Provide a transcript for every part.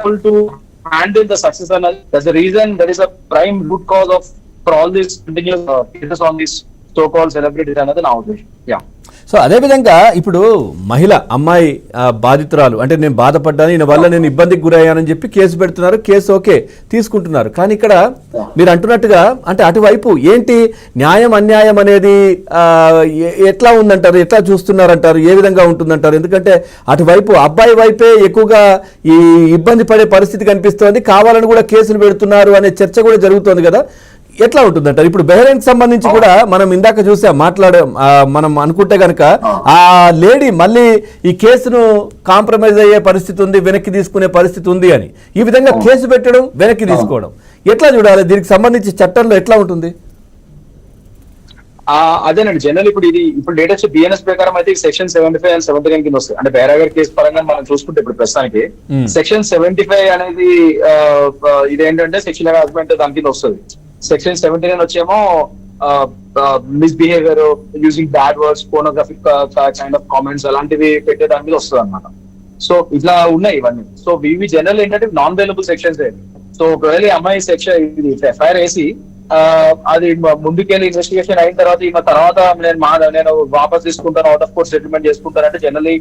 able to handle the success and that's the reason that is a prime root cause of for all these continuous cases on these so-called celebrities అనేది నా ఉద్దేశం. Yeah. So అదేవిధంగా ఇప్పుడు మహిళ అమ్మాయి బాధితురాలు అంటే నేను బాధపడ్డాను ఈయన వల్ల నేను ఇబ్బందికి గురయ్యానని చెప్పి కేసు పెడుతున్నారు, కేసు ఓకే తీసుకుంటున్నారు. కానీ ఇక్కడ మీరు అంటున్నట్టుగా అంటే అటువైపు ఏంటి న్యాయం అన్యాయం అనేది ఎట్లా ఉందంటారు, ఎట్లా చూస్తున్నారంటారు, ఏ విధంగా ఉంటుందంటారు? ఎందుకంటే అటువైపు అబ్బాయి వైపే ఎక్కువగా ఈ ఇబ్బంది పడే పరిస్థితి కనిపిస్తోంది, కావాలని కూడా కేసులు పెడుతున్నారు అనే చర్చ కూడా జరుగుతోంది కదా, ఎట్లా ఉంటుందంటారు? ఇప్పుడు బెహ్రెయిన్ సంబంధించి కూడా మనం ఇందాక చూసాం మనం అనుకుంటే కనుక ఆ లేడీ మళ్ళీ ఈ కేసును కాంప్రమైజ్ అయ్యే పరిస్థితి ఉంది, వెనక్కి తీసుకునే పరిస్థితి ఉంది అని ఈ విధంగా కేసు పెట్టడం వెనక్కి తీసుకోవడం ఎట్లా చూడాలి? దీనికి సంబంధించి చట్టంలో ఎట్లా ఉంటుంది? అదేనండి జనరల్ ఇప్పుడు లేటెస్ట్ బిఎన్ఎస్ ప్రకారం అయితే సెక్షన్ 75 అండ్ 79 కింద వస్తుంది. అంటే బేరాగర్ కేసు పరంగా మనం చూసుకుంటే ఇప్పుడు ప్రస్తుతానికి సెక్షన్ 75 అనేది ఇదేంటంటే సెక్షన్ హరాస్మెంట్ దాని కింద వస్తుంది. సెక్షన్ 79 వచ్చేమో misbehaviour, using bad words, pornographic kind of comments అలాంటివి పెట్టే దాని మీద వస్తుంది అనమాట. సో ఇట్లా ఉన్నాయి ఇవన్నీ. సో ఇవి జనరల్ ఏంటంటే నాన్ అవైలబుల్ సెక్షన్స్. సో ఒకవేళ అమ్మాయి సెక్షన్ ఎఫ్ఐఆర్ వేసి అది ముందుకెళ్ళి ఇన్వెస్టిగేషన్ అయిన తర్వాత నేను వాపస్ తీసుకుంటాను, అవుట్ ఆఫ్ కోర్ట్ సెటిల్మెంట్ చేసుకుంటానంటే జనరల్లీ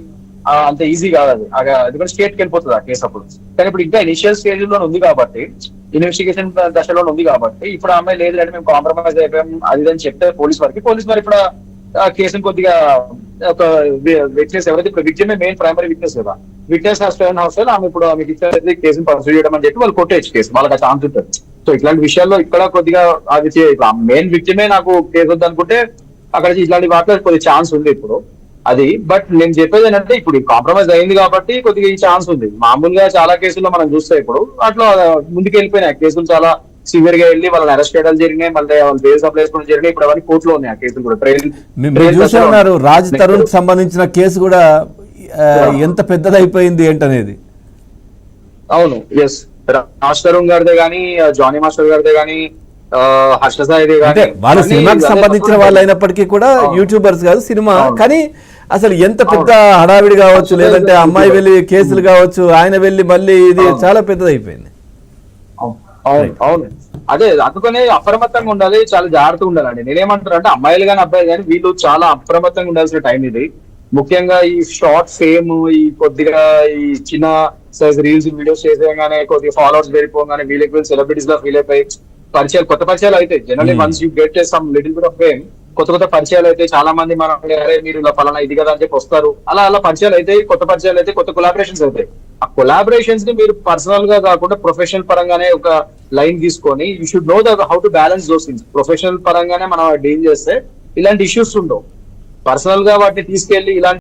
అంత ఈజీ కాదు అది. ఎందుకంటే స్టేట్ కి వెళ్ళిపోతుంది ఆ కేసు అప్పుడు. కానీ ఇప్పుడు ఇంకా ఇనిషియల్ స్టేజ్ లో ఉంది కాబట్టి, ఇన్వెస్టిగేషన్ దశలో ఉంది కాబట్టి ఇప్పుడు ఆ అమ్మాయి లేదు అంటే మేము కాంప్రమైజ్ అయిపోయాం అది అని చెప్తే పోలీస్ వారు ఇప్పుడు ఆ కేసును కొద్దిగా ఒక విట్నెస్ ఎవరైతే ఇప్పుడు విక్టిమే మెయిన్ ప్రైమరీ విట్నెస్ కదా, విట్నెస్ హాస్టల్ ఆమె ఇప్పుడు ఆమెకి ఇచ్చేది కేసును పర్సూ చేయడం అని చెప్పి వాళ్ళు కొట్టేచ్చు కేసు, వాళ్ళకి ఆ ఛాన్స్ ఉంటుంది. సో ఇట్లాంటి విషయాల్లో ఇక్కడ కొద్దిగా అది మెయిన్ విక్టిమే నాకు కేసు వద్దు అనుకుంటే అక్కడ ఇట్లాంటి వాటిలో కొద్దిగా ఛాన్స్ ఉంది ఇప్పుడు అది. బట్ నేను చెప్పేది ఏంటంటే ఇప్పుడు కాంప్రమైజ్ అయింది కాబట్టి కొద్దిగా ఈ ఛాన్స్ ఉంది. మామూలుగా చాలా కేసుల్లో మనం చూస్తే ఇప్పుడు అట్లా ముందుకు వెళ్ళిపోయినాయి కేసులు, చాలా సివియర్ గా వెళ్ళి వాళ్ళని అరెస్ట్ చేయడం జరిగినాయి, మళ్ళీ వాళ్ళు బెయిల్ అప్లై చేసుకోవడం జరిగినాయి. ఇప్పుడు అవన్నీ కోర్టులో ఉన్నాయి ఆ కేసులు కూడా. రాజ్ తరుణ్ సంబంధించిన కేసు కూడా ఎంత పెద్దదైపోయింది ఏంటనేది. అవును, ఎస్, రాజ్ తరుణ్ గారిదే గానీ, జానీ మాస్టర్ గారిదే గానీ, హర్ష సాయిదే గానీ, వాళ్ళు సినిమాకి సంబంధించిన వాళ్ళు అయినప్పటికీ కూడా యూట్యూబర్స్ కాదు సినిమా. కానీ అసలు ఎంత పెద్ద హడావిడి కావచ్చు, లేదంటే అమ్మాయి వెళ్ళి కేసులు కావచ్చు, ఆయన వెళ్ళి మళ్ళీ ఇది చాలా పెద్దదైపోయింది. అవును, అదే అందుకనే అప్రమత్తంగా ఉండాలి, చాలా జాగ్రత్తగా ఉండాలండి. నేనేమంటారు అంటే అమ్మాయిలు కానీ అబ్బాయిలు కానీ వీళ్ళు చాలా అప్రమత్తంగా ఉండాల్సిన టైం ఇది. ముఖ్యంగా ఈ షార్ట్ ఫేమ్, ఈ కొద్దిగా ఈ చిన్న సైజ్ రీల్స్ వీడియోస్ చేసేగానే కొద్దిగా ఫాలోవర్స్ పెరిగిపోగానే వీళ్ళకి సెలబ్రిటీస్ గా ఫీల్ అయిపోయి కొత్త పరిచయాలు అయితే generally once you get some little bit of fame, కొత్త పరిచయాలు అయితే చాలా మంది మనం మీరు ఇలా పలానా ఇది కదా అని చెప్పి వస్తారు. అలా పరిచయాలు అయితే, కొత్త పరిచయాలు అయితే, కొత్త కొలాబరేషన్స్ అవుతాయి. ఆ కొలాబరేషన్స్ ని మీరు పర్సనల్ గా కాకుండా ప్రొఫెషనల్ పరంగానే ఒక లైన్ తీసుకొని you should know how to balance those things. Professional పరంగానే మనం డీల్ చేస్తే ఇలాంటి ఇష్యూస్ ఉండవు. పర్సనల్ గా వాటిని తీసుకెళ్లి ఇలాంటి